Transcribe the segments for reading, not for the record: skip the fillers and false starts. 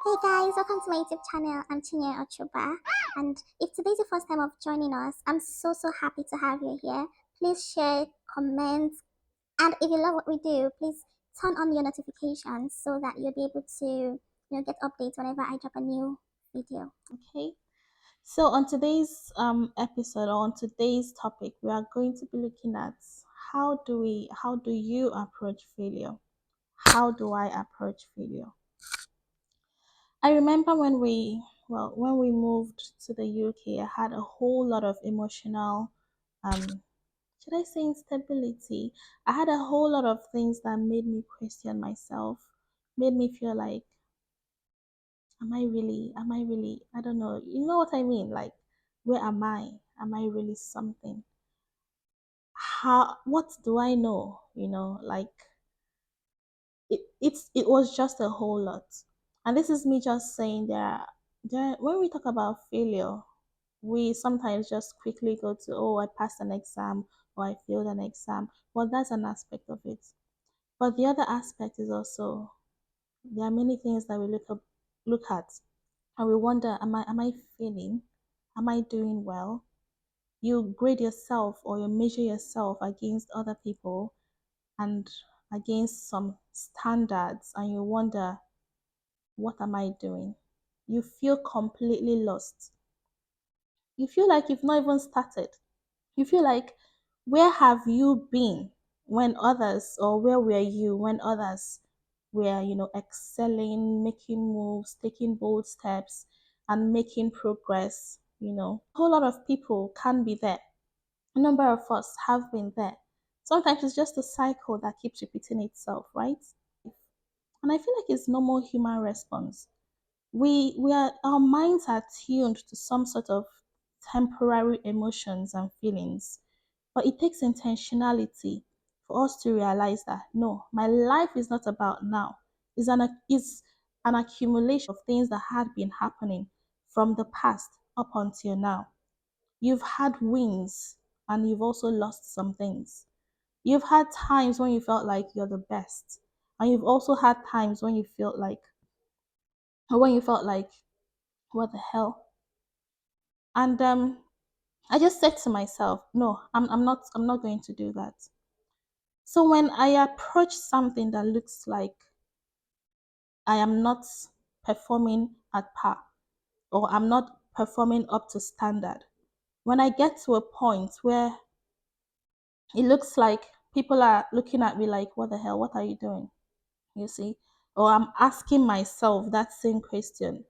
Hey guys, welcome to my YouTube channel. I'm Chinye Ochuba, and if today's your first time of joining us, I'm so happy to have you here. Please share, comment, and if you love what we do, please turn on your notifications so that you'll be able to, get updates whenever I drop a new video. Okay. So on today's episode or on today's topic, we are going to be looking at how do you approach failure? How do I approach failure? I remember when we moved to the UK, I had a whole lot of emotional, um, should I say instability? I had a whole lot of things that made me question myself, made me feel like, am I really, I don't know, you know what I mean? Like, where am I? Am I really something? What do I know? Like, it was just a whole lot. And this is me just saying when we talk about failure, we sometimes just quickly go to, oh, I passed an exam or I failed an exam. Well, that's an aspect of it. But the other aspect is also there are many things that we look at and we wonder, am I failing? Am I doing well? You grade yourself or you measure yourself against other people and against some standards and you wonder, what am I doing? You feel completely lost. You feel like you've not even started. You feel like, where have you been when others, or where were you when others were, excelling, making moves, taking bold steps, and making progress? A whole lot of people can be there. A number of us have been there. Sometimes it's just a cycle that keeps repeating itself, right? And I feel like it's normal human response. Our minds are tuned to some sort of temporary emotions and feelings, but it takes intentionality for us to realize that no, my life is not about now. It's an accumulation of things that had been happening from the past up until now. You've had wins and you've also lost some things. You've had times when you felt like you're the best, and you've also had times when you felt like, what the hell? And I just said to myself, no, I'm not going to do that. So when I approach something that looks like I am not performing at par or I'm not performing up to standard, when I get to a point where it looks like people are looking at me like, what the hell, what are you doing? You see? Or I'm asking myself that same question.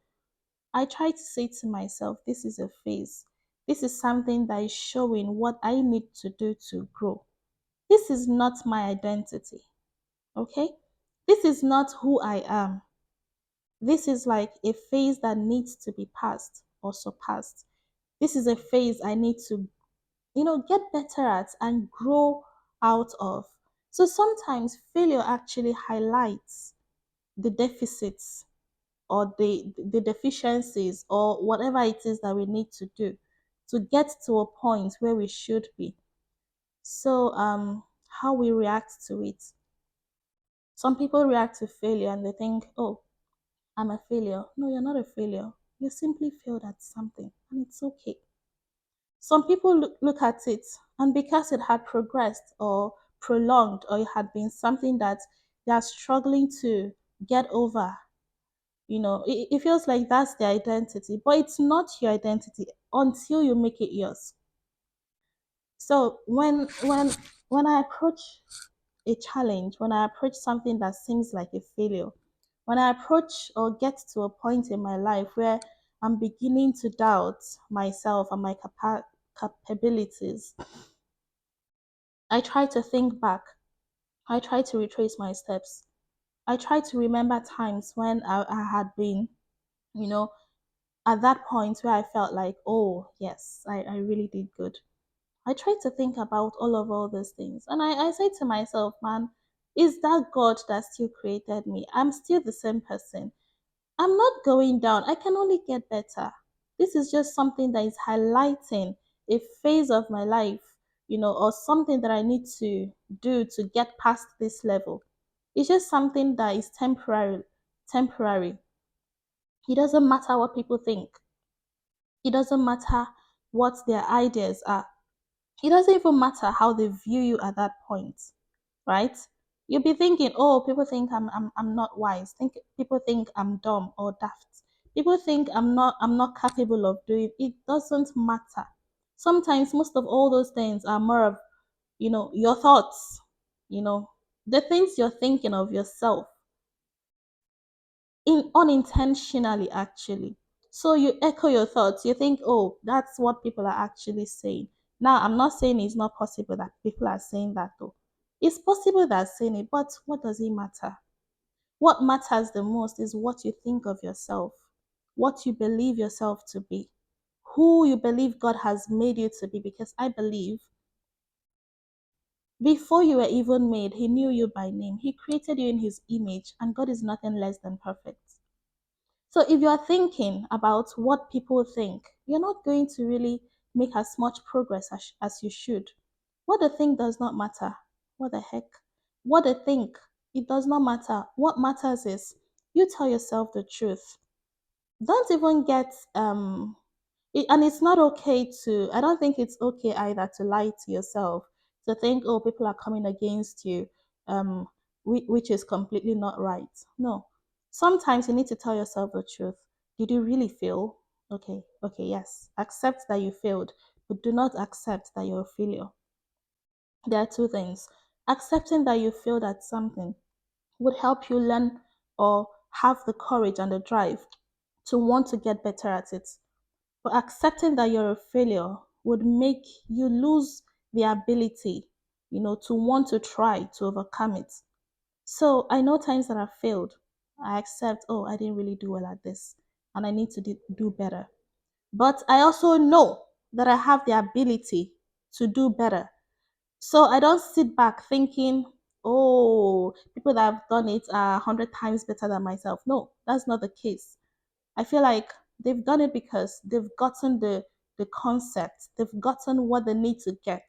I try to say to myself, this is a phase. This is something that is showing what I need to do to grow. This is not my identity. Okay? This is not who I am. This is like a phase that needs to be passed or surpassed. This is a phase I need to, get better at and grow out of. So sometimes failure actually highlights the deficits or the deficiencies or whatever it is that we need to do to get to a point where we should be. So how we react to it. Some people react to failure and they think, oh, I'm a failure. No, you're not a failure. You simply failed at something and it's okay. Some people look at it and because it had progressed or prolonged or it had been something that they are struggling to get over, it feels like that's their identity, but it's not your identity until you make it yours. So when I approach a challenge, when I approach something that seems like a failure, when I approach or get to a point in my life where I'm beginning to doubt myself and my capabilities, I try to think back. I try to retrace my steps. I try to remember times when I had been, you know, at that point where I felt like, oh, yes, I really did good. I try to think about all these things. And I say to myself, man, is that God that still created me? I'm still the same person. I'm not going down. I can only get better. This is just something that is highlighting a phase of my life, or something that I need to do to get past this level. It's just something that is temporary. It doesn't matter what people think. It doesn't matter what their ideas are. It doesn't even matter how they view you at that point, right? You'll be thinking, oh, people think I'm not wise. Think people think I'm dumb or daft. People think I'm not capable of doing it. Doesn't matter. Sometimes most of all those things are more of, your thoughts, you know, the things you're thinking of yourself in unintentionally actually. So you echo your thoughts. You think, oh, that's what people are actually saying. Now, I'm not saying it's not possible that people are saying that though. It's possible they're saying it, but what does it matter? What matters the most is what you think of yourself, what you believe yourself to be, who you believe God has made you to be. Because I believe before you were even made, He knew you by name. He created you in His image, and God is nothing less than perfect. So if you are thinking about what people think, you're not going to really make as much progress as you should. What they think does not matter. What the heck? What they think, it does not matter. What matters is you tell yourself the truth. Don't even get and it's not okay to, I don't think it's okay either to lie to yourself, to think, oh, people are coming against you, um, which is completely not right. No. Sometimes you need to tell yourself the truth. Did you really fail? Okay, yes. Accept that you failed, but do not accept that you're a failure. There are two things. Accepting that you failed at something would help you learn or have the courage and the drive to want to get better at it. But accepting that you're a failure would make you lose the ability, to want to try to overcome it. So I know times that I've failed. I accept, oh, I didn't really do well at this, and I need to do better. But I also know that I have the ability to do better. So I don't sit back thinking, oh, people that have done it are 100 times better than myself. No, that's not the case. I feel like they've done it because they've gotten the concept, they've gotten what they need to get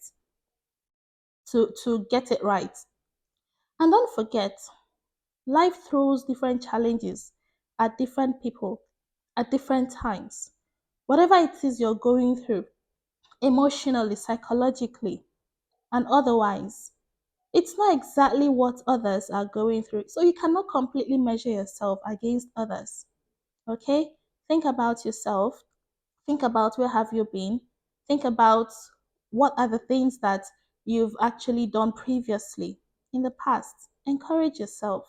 to get it right. And don't forget, life throws different challenges at different people at different times. Whatever it is you're going through, emotionally, psychologically, and otherwise, it's not exactly what others are going through. So you cannot completely measure yourself against others. Okay? Think about yourself. Think about where have you been. Think about what are the things that you've actually done previously in the past. Encourage yourself.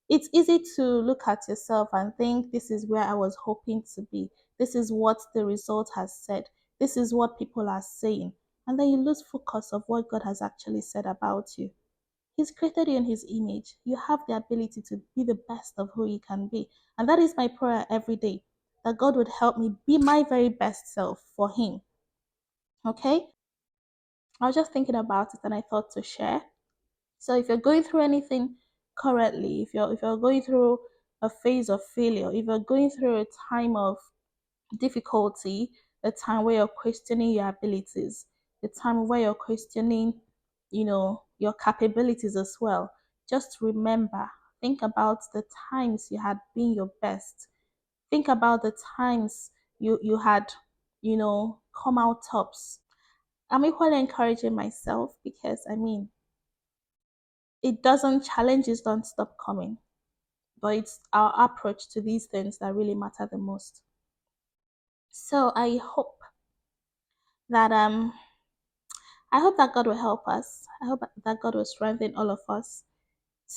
It's easy to look at yourself and think this is where I was hoping to be. This is what the result has said. This is what people are saying. And then you lose focus of what God has actually said about you. He's created you in His image. You have the ability to be the best of who you can be. And that is my prayer every day, that God would help me be my very best self for Him. Okay? I was just thinking about it and I thought to share. So if you're going through anything currently, if you're going through a phase of failure, if you're going through a time of difficulty, a time where you're questioning your abilities, the time where you're questioning, your capabilities as well. Just remember, think about the times you had been your best. Think about the times you had, come out tops. I'm equally encouraging myself because it doesn't challenges don't stop coming, but it's our approach to these things that really matter the most. So that um I hope that God will help us. I hope that God will strengthen all of us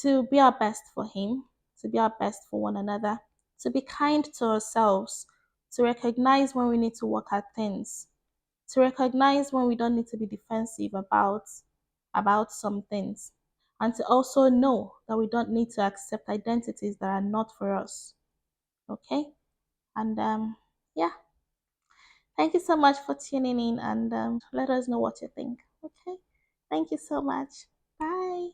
to be our best for Him, to be our best for one another, to be kind to ourselves, to recognize when we need to work at things, to recognize when we don't need to be defensive about some things, and to also know that we don't need to accept identities that are not for us. Okay? And yeah, thank you so much for tuning in and let us know what you think. Okay? Thank you so much. Bye.